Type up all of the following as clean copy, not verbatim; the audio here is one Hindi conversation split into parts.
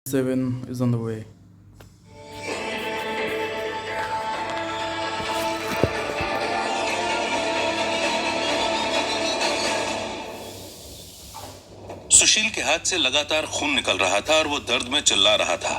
7 is on the way. सुशील के हाथ से लगातार खून निकल रहा था और वो दर्द में चिल्ला रहा था।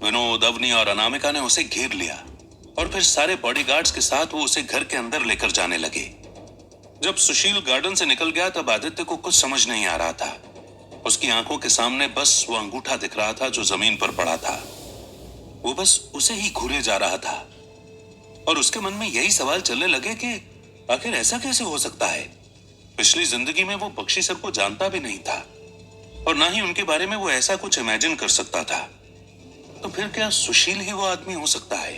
विनोद, अवनी और अनामिका ने उसे घेर लिया और फिर सारे बॉडीगार्ड्स के साथ वो उसे घर के अंदर लेकर जाने लगे। जब सुशील गार्डन से निकल गया तब आदित्य को कुछ समझ नहीं आ रहा था। उसकी आंखों के सामने बस वो अंगूठा दिख रहा था जो जमीन पर पड़ा था। वो बस उसे ही घूरे जा रहा था और उसके मन में यही सवाल चलने लगे कि आखिर ऐसा कैसे हो सकता है। पिछली जिंदगी में वो बख्शी सर को जानता भी नहीं था और ना ही उनके बारे में वो ऐसा कुछ इमेजिन कर सकता था। तो फिर क्या सुशील ही वो आदमी हो सकता है?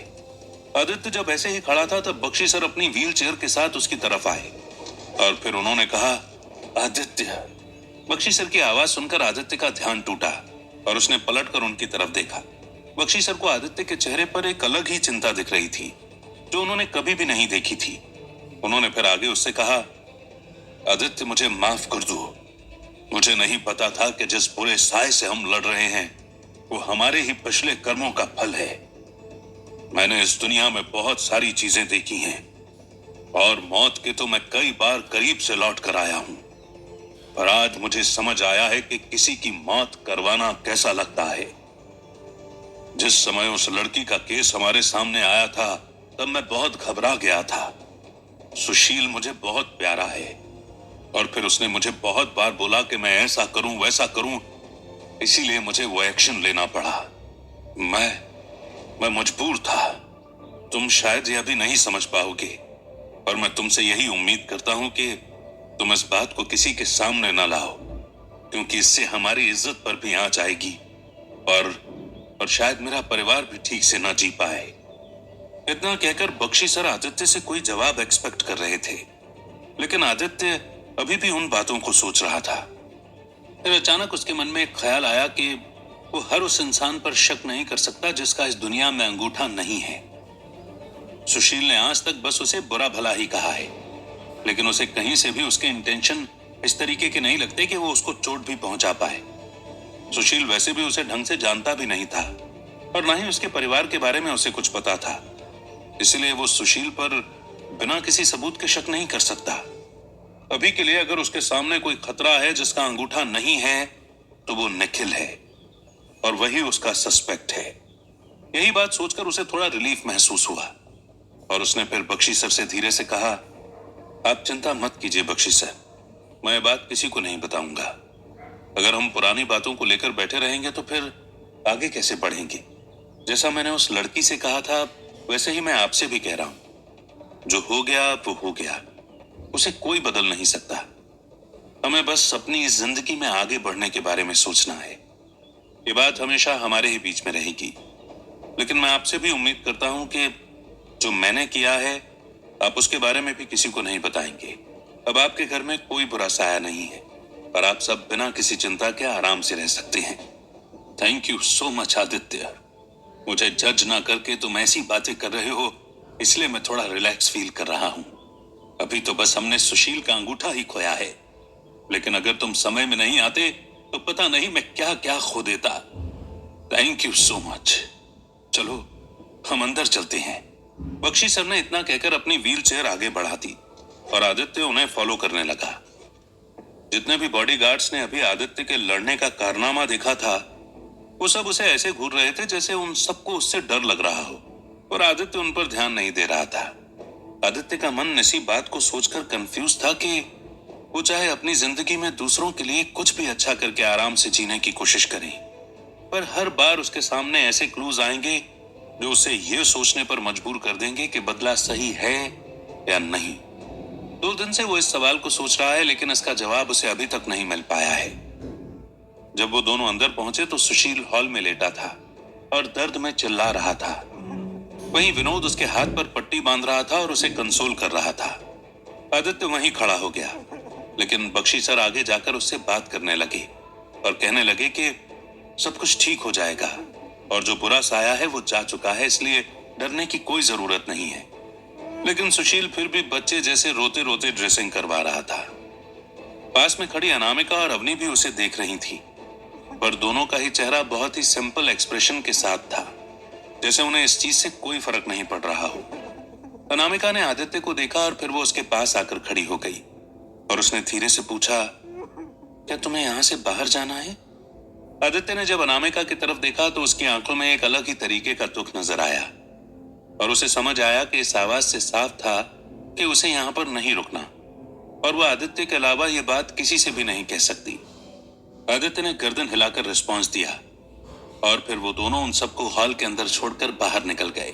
आदित्य जब ऐसे ही खड़ा था तब बख्शी सर अपनी व्हील चेयर के साथ उसकी तरफ आए और फिर उन्होंने कहा, आदित्य। बख्शी सर की आवाज सुनकर आदित्य का ध्यान टूटा और उसने पलटकर उनकी तरफ देखा। बख्शी सर को आदित्य के चेहरे पर एक अलग ही चिंता दिख रही थी जो उन्होंने कभी भी नहीं देखी थी। उन्होंने फिर आगे उससे कहा, आदित्य, मुझे माफ कर दो। मुझे नहीं पता था कि जिस बुरे साए से हम लड़ रहे हैं वो हमारे ही पिछले कर्मों का फल है। मैंने इस दुनिया में बहुत सारी चीजें देखी हैं और मौत के तो मैं कई बार करीब से लौट कर आया हूं, पर आज मुझे समझ आया है कि किसी की मौत करवाना कैसा लगता है। जिस समय उस लड़की का केस हमारे सामने आया था तब मैं बहुत घबरा गया था। सुशील मुझे बहुत प्यारा है और फिर उसने मुझे बहुत बार बोला कि मैं ऐसा करूं वैसा करूं, इसीलिए मुझे वो एक्शन लेना पड़ा। मैं मजबूर था। तुम शायद यह भी नहीं समझ पाओगे और मैं तुमसे यही उम्मीद करता हूं कि तुम इस बात को किसी के सामने ना लाओ, क्योंकि इससे हमारी इज्जत पर भी आंच आएगी और शायद मेरा परिवार भी ठीक से ना जी पाए। इतना कहकर बख्शी सर आदित्य से कोई जवाब एक्सपेक्ट कर रहे थे, लेकिन आदित्य अभी भी उन बातों को सोच रहा था। फिर अचानक उसके मन में एक ख्याल आया कि वो हर उस इंसान पर शक नहीं कर सकता जिसका इस दुनिया में अंगूठा नहीं है। सुशील ने आज तक बस उसे बुरा भला ही कहा है, लेकिन उसे कहीं से भी उसके इंटेंशन इस तरीके के नहीं लगते कि वो उसको चोट भी पहुंचा पाए। सुशील वैसे भी उसे ढंग से जानता भी नहीं था और ना ही उसके परिवार के बारे में उसे कुछ पता था, इसलिए वो सुशील पर बिना किसी सबूत के शक नहीं कर सकता। अभी के लिए अगर उसके सामने कोई खतरा है जिसका अंगूठा नहीं है तो वो निखिल है और वही उसका सस्पेक्ट है। यही बात सोचकर उसे थोड़ा रिलीफ महसूस हुआ और उसने फिर बख्शी सर से धीरे से कहा, आप चिंता मत कीजिए बख्शी सर, मैं बात किसी को नहीं बताऊंगा। अगर हम पुरानी बातों को लेकर बैठे रहेंगे तो फिर आगे कैसे बढ़ेंगे। जैसा मैंने उस लड़की से कहा था वैसे ही मैं आपसे भी कह रहा हूं, जो हो गया वो हो गया, उसे कोई बदल नहीं सकता। हमें बस अपनी इस जिंदगी में आगे बढ़ने के बारे में सोचना है। ये बात हमेशा हमारे ही बीच में रहेगी, लेकिन मैं आपसे भी उम्मीद करता हूं कि जो मैंने किया है आप उसके बारे में भी किसी को नहीं बताएंगे। अब आपके घर में कोई बुरा साया नहीं है और आप सब बिना किसी चिंता के आराम से रह सकते हैं। Thank you so much Aditya. मुझे जज ना करके तुम ऐसी बातें कर रहे हो, इसलिए मैं थोड़ा रिलैक्स फील कर रहा हूं। अभी तो बस हमने सुशील का अंगूठा ही खोया है, लेकिन अगर तुम समय में नहीं आते तो पता नहीं मैं क्या क्या खो देता। Thank you so much. चलो हम अंदर चलते हैं। बख्शी सर ने इतना कहकर अपनी व्हील चेयर आगे बढ़ा दी और आदित्य उन्हें फॉलो करने लगा। जितने भी बॉडीगार्ड्स ने अभी आदित्य के लड़ने का कारनामा देखा था वो सब उसे ऐसे घूर रहे थे जैसे उन सबको उससे डर लग रहा हो, और आदित्य उन पर ध्यान नहीं दे रहा था। आदित्य का मन इसी बात को सोचकर कंफ्यूज था कि वो चाहे अपनी जिंदगी में दूसरों के लिए कुछ भी अच्छा करके आराम से जीने की कोशिश करे, पर हर बार उसके सामने ऐसे क्लूज आएंगे जो उसे ये सोचने पर मजबूर कर देंगे कि बदला सही है या नहीं। 2 दिन से वो इस सवाल को सोच रहा है, लेकिन इसका जवाब उसे अभी तक नहीं मिल पाया है। जब वो दोनों अंदर पहुंचे तो सुशील हॉल में लेटा था और दर्द में चिल्ला रहा था। वहीं विनोद उसके हाथ पर पट्टी बांध रहा था और उसे कंसोल कर रहा था। आदित्य वहीं खड़ा हो गया, लेकिन बख्शी सर आगे जाकर उससे बात करने लगे और कहने लगे कि सब कुछ ठीक हो जाएगा और जो बुरा साया है वो जा चुका है, इसलिए डरने की कोई जरूरत नहीं है। लेकिन सुशील फिर भी बच्चे जैसे रोते रोते ड्रेसिंग करवा रहा था। पास में खड़ी अनामिका और अवनी भी उसे देख रही थी। पर दोनों का ही चेहरा बहुत ही सिंपल एक्सप्रेशन के साथ था, जैसे उन्हें इस चीज से कोई फर्क नहीं पड़ रहा हो। अनामिका ने आदित्य को देखा और फिर वो उसके पास आकर खड़ी हो गई और उसने धीरे से पूछा, क्या तुम्हें यहां से बाहर जाना है? आदित्य ने जब अनामिका की तरफ देखा तो उसकी आंखों में एक अलग ही तरीके का दुख नजर आया और उसे समझ आया कि इस आवाज से साफ था कि उसे यहां पर नहीं रुकना, और वह आदित्य के अलावा यह बात किसी से भी नहीं कह सकती। आदित्य ने गर्दन हिलाकर रिस्पॉन्स दिया और फिर वो दोनों उन सबको हॉल के अंदर छोड़कर बाहर निकल गए।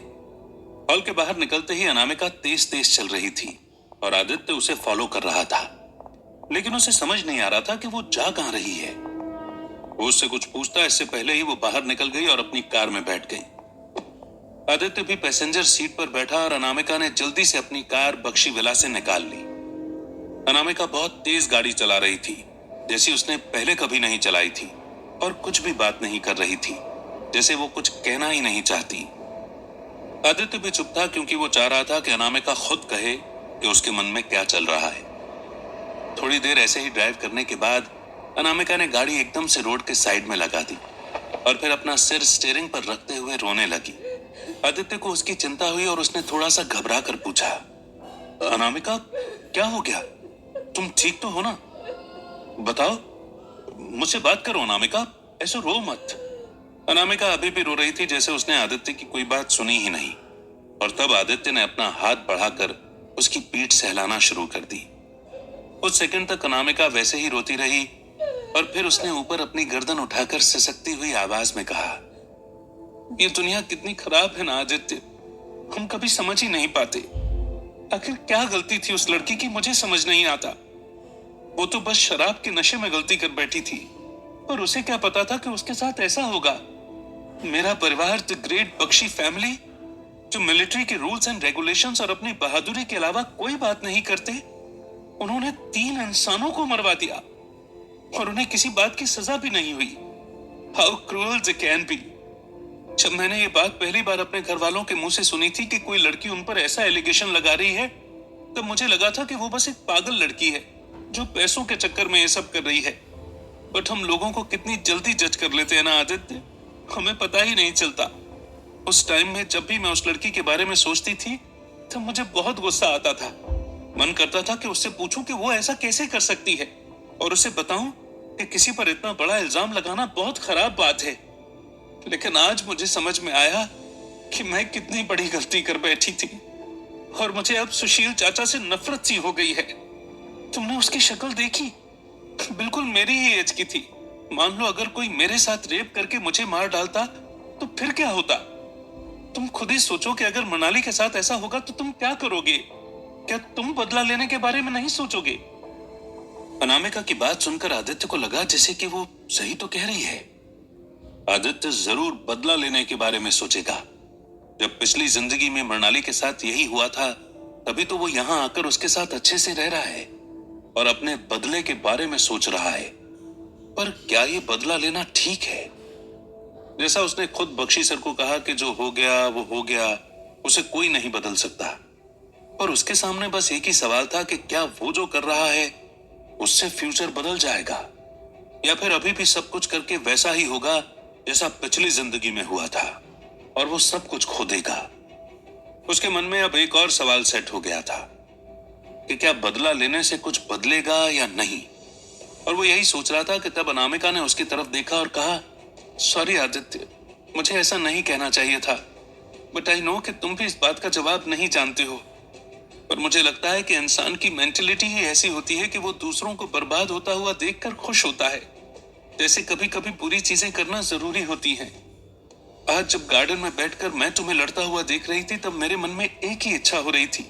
हॉल के बाहर निकलते ही अनामिका तेज तेज चल रही थी और आदित्य उसे फॉलो कर रहा था, लेकिन उसे समझ नहीं आ रहा था कि वो जा कहां रही है। वो उससे कुछ पूछता इससे पहले ही वो बाहर निकल गई और अपनी कार में बैठ गई। आदित्य भी पैसेंजर सीट पर बैठा और अनामिका ने जल्दी से अपनी कार बख्शी विला से निकाल ली। अनामिका बहुत तेज गाड़ी चला रही थी, जैसी उसने पहले कभी नहीं चलाई थी, और कुछ भी बात नहीं कर रही थी, जैसे वो कुछ कहना ही नहीं चाहती। आदित्य भी चुप था क्योंकि वो चाह रहा था कि अनामिका खुद कहे कि उसके मन में क्या चल रहा है। थोड़ी देर ऐसे ही ड्राइव करने के बाद अनामिका ने गाड़ी एकदम से रोड के साइड में लगा दी और फिर अपना सिर स्टीयरिंग पर रखते हुए रोने लगी। आदित्य को उसकी चिंता हुई और उसने थोड़ा सा घबरा कर पूछा, अनामिका क्या हो गया? तुम ठीक तो हो ना? बताओ, मुझसे बात करो अनामिका, ऐसे रो मत। अनामिका अभी भी रो रही थी जैसे उसने आदित्य की कोई बात सुनी ही नहीं, और तब आदित्य ने अपना हाथ बढ़ाकर उसकी पीठ सहलाना शुरू कर दी। कुछ सेकंड तक अनामिका वैसे ही रोती रही और फिर उसने ऊपर अपनी गर्दन उठाकर सिसकती हुई आवाज में कहा, ये दुनिया कितनी खराब है ना आदित्य, हम कभी समझ ही नहीं पाते। आखिर क्या गलती थी उस लड़की की, मुझे समझ नहीं आता। वो तो बस शराब के नशे में गलती कर बैठी थी, और उसे क्या पता था कि उसके साथ ऐसा होगा। मेरा परिवार, द ग्रेट बख्शी फैमिली, जो मिलिट्री के रूल्स एंड रेगुलेशंस और अपनी बहादुरी के अलावा कोई बात नहीं करते, उन्होंने 3 इंसानों को मरवा दिया और उन्हें किसी बात की सजा भी नहीं हुई। How cruel they can be. जब मैंने ये बात पहली बार अपने घर वालों के मुंह से सुनी थी कि कोई लड़की उन पर ऐसा एलिगेशन लगा रही है, तब मुझे लगा था कि वो बस एक पागल लड़की है जो पैसों के चक्कर में ये सब कर रही है। बट हम लोगों को कितनी जल्दी जज कर लेते हैं ना आदित्य, हमें पता ही नहीं चलता। उस टाइम में जब भी मैं उस लड़की के बारे में सोचती थी तब मुझे बहुत गुस्सा आता था। मन करता था कि उससे पूछूं कि वो ऐसा कैसे कर सकती है और उसे बताऊं कि किसी पर इतना बड़ा इल्जाम लगाना बहुत खराब बात है। लेकिन आज मुझे समझ में आया कि मैं कितनी बड़ी गलती कर बैठी थी और मुझे अब सुशील चाचा से नफरत सी हो गई है। तुमने उसकी शक्ल देखी? बिल्कुल मेरी ही एज की थी। मान लो अगर कोई मेरे साथ रेप करके मुझे मार डालता तो फिर क्या होता? तुम खुद ही सोचो कि अगर मनाली के साथ ऐसा होगा तो तुम क्या करोगे? क्या तुम बदला लेने के बारे में नहीं सोचोगे? अनामिका की बात सुनकर आदित्य को लगा जैसे कि वो सही तो कह रही है। आदित्य जरूर बदला लेने के बारे में सोचेगा। जब पिछली जिंदगी में मृणाली के साथ यही हुआ था, तभी तो वो यहाँ आकर उसके साथ अच्छे से रह रहा है और अपने बदले के बारे में सोच रहा है। पर क्या ये बदला लेना ठीक है? जैसा उसने खुद बख्शी सर को कहा कि जो हो गया वो हो गया, उसे कोई नहीं बदल सकता। पर उसके सामने बस एक ही सवाल था कि क्या वो जो कर रहा है उससे फ्यूचर बदल जाएगा, या फिर अभी भी सब कुछ करके वैसा ही होगा जैसा पिछली जिंदगी में हुआ था और वो सब कुछ खो देगा। उसके मन में अब एक और सवाल सेट हो गया था कि क्या बदला लेने से कुछ बदलेगा या नहीं। और वो यही सोच रहा था कि तब अनामिका ने उसकी तरफ देखा और कहा, सॉरी आदित्य, मुझे ऐसा नहीं कहना चाहिए था, बट आई नो कि तुम भी इस बात का जवाब नहीं जानते हो। पर मुझे लगता है कि इंसान की मेंटलिटी ही ऐसी होती है कि वो दूसरों को बर्बाद होता हुआ देखकर खुश होता है, जैसे कभी कभी बुरी चीजें करना जरूरी होती हैं। आज जब गार्डन में बैठकर मैं तुम्हें लड़ता हुआ देख रही थी, तब मेरे मन में एक ही इच्छा हो रही थी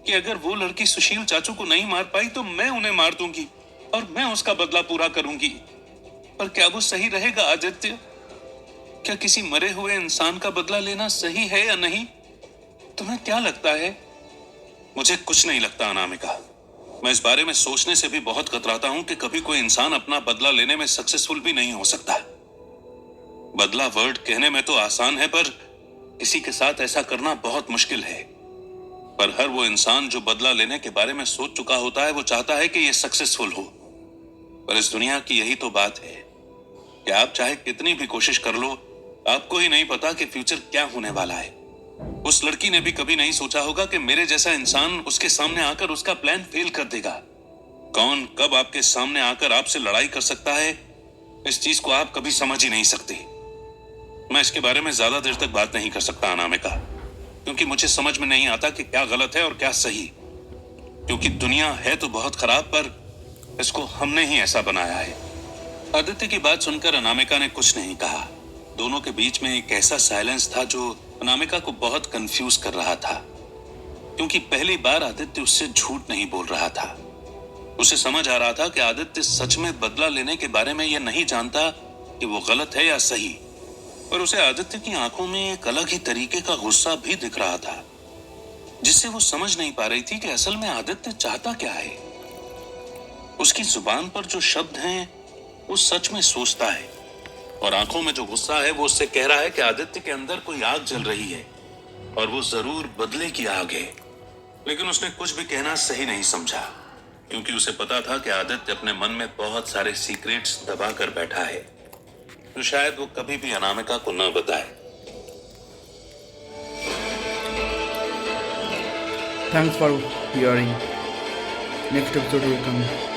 कि अगर वो लड़की सुशील चाचू को नहीं मार पाई तो मैं उन्हें मार दूंगी और मैं उसका बदला पूरा करूंगी। पर क्या वो सही रहेगा आदित्य? क्या किसी मरे हुए इंसान का बदला लेना सही है या नहीं? तुम्हें क्या लगता है? मुझे कुछ नहीं लगता अनामिका। मैं इस बारे में सोचने से भी बहुत कतराता हूं कि कभी कोई इंसान अपना बदला लेने में सक्सेसफुल भी नहीं हो सकता। बदला वर्ड कहने में तो आसान है, पर किसी के साथ ऐसा करना बहुत मुश्किल है। पर हर वो इंसान जो बदला लेने के बारे में सोच चुका होता है, वो चाहता है कि ये सक्सेसफुल हो। पर इस दुनिया की यही तो बात है कि आप चाहे कितनी भी कोशिश कर लो, आपको ही नहीं पता कि फ्यूचर क्या होने वाला है। उस लड़की ने भी कभी नहीं सोचा होगा कि मेरे जैसा इंसान उसके सामने आकर उसका प्लान फेल कर देगा। कौन कब आपके सामने आकर आपसे लड़ाई कर सकता है, इस चीज को आप कभी समझ ही नहीं सकते। मैं इसके बारे में ज्यादा देर तक बात नहीं कर सकता अनामिका, क्योंकि मुझे समझ में नहीं आता कि क्या गलत है और क्या सही। क्योंकि दुनिया है तो बहुत खराब, पर इसको हमने ही ऐसा बनाया है। आदित्य की बात सुनकर अनामिका ने कुछ नहीं कहा। दोनों के बीच में एक ऐसा साइलेंस था जो अनामिका को बहुत कंफ्यूज कर रहा था, क्योंकि पहली बार आदित्य उससे झूठ नहीं बोल रहा था। उसे समझ आ रहा था कि आदित्य सच में बदला लेने के बारे में यह नहीं जानता कि वो गलत है या सही, पर उसे आदित्य की आंखों में एक अलग ही तरीके का गुस्सा भी दिख रहा था, जिससे वो समझ नहीं पा रही थी कि असल में आदित्य चाहता क्या है। उसकी जुबान पर जो शब्द हैं वो सच में सोचता है, और आंखों में जो गुस्सा है वो उससे कह रहा है कि आदित्य के अंदर कोई आग जल रही है और वो जरूर बदले की आग है। लेकिन उसने कुछ भी कहना सही नहीं समझा, क्योंकि उसे पता था कि आदित्य अपने मन में बहुत सारे सीक्रेट्स दबा कर बैठा है, तो शायद वो कभी भी अनामिका को न बताए। Thanks for hearing. Next episode will come.